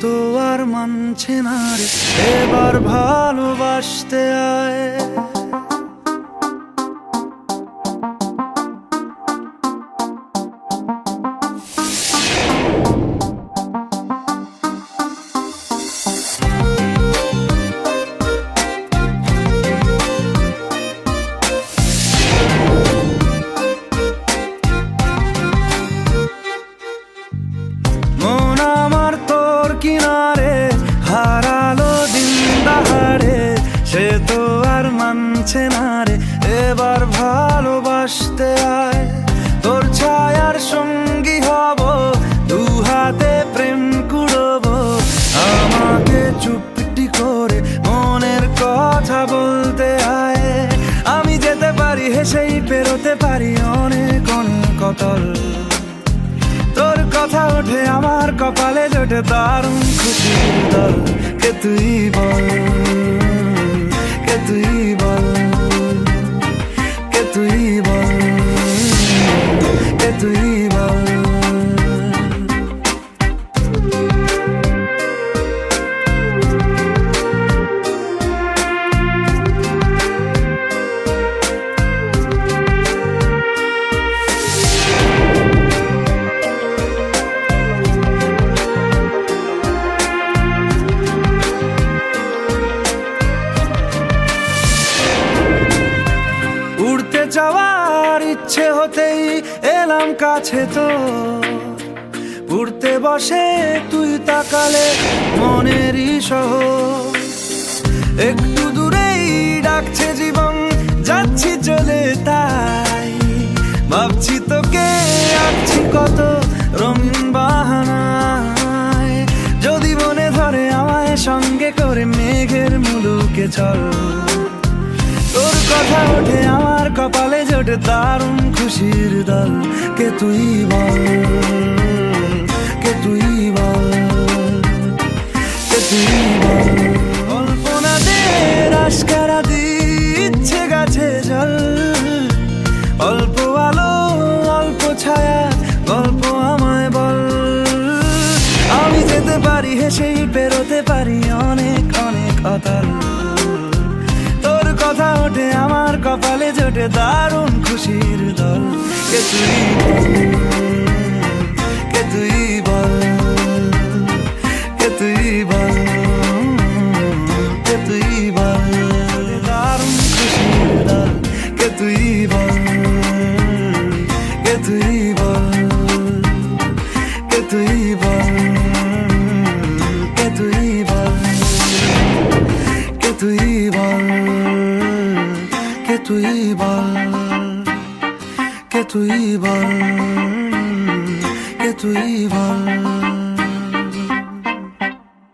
তো আর মানছে না রে, এবার ভালোবাসতে আয়। মন আমার তোর কিনারে হারালো দিন দাহাড়ে, সে তো আর মানছে না রে, এবার ভালোবাসতে আয়। তোর ছায়ার সঙ্গী হব, দু হাতে প্রেম কুড়ব, আমাকে চুপটি করে মনের কথা বলতে আয়। আমি যেতে পারি হেসেই পেরোতে পারি অনেক অনেক অতল, তোর কথা ওঠে আমার কপালে জোটে দারুণ খুশির দল। কে তুই বল, কে তুই বল, কে তুই বল, কে তুই বল। উড়তে যাওয়ার ইচ্ছে হতেই এলাম কাছে তো, উড়তে বসে তুই তাকালে মনেরই শহর। একটু দূরেই ডাকছে জীবন, যাচ্ছি চলে তাই ভাবছি তোকে আঁকছি কত রঙিন বাহানায়। যদি মনে ধরে আমায় সঙ্গে করে মেঘের মুলুকে চল, তোর কথা ওঠে আমার কপালে জোটে দারুণ খুশির দল। কে তুই বল, কে তুই বল, কে তুই বল। কল্পনাদের আশকারা দিচ্ছে গাছে জল, অল্প আলো অল্প ছায়া গল্প আমায় বল। আমি যেতে পারি হেসেই পেরোতে পারি অনেক অনেক অতল, কথা ওঠে আমার কপালে জোটে দারুণ খুশির দল। কে তুই বল, কে তুই বল, কে তুই বল, কে তুই বল, দারুণ খুশির দল। কে তুই বল, কে তুই বল, কে তুই বল, কে তুই বল, কে তুই বল, কে তুই বল, কে তুই বল, কে তুই বল।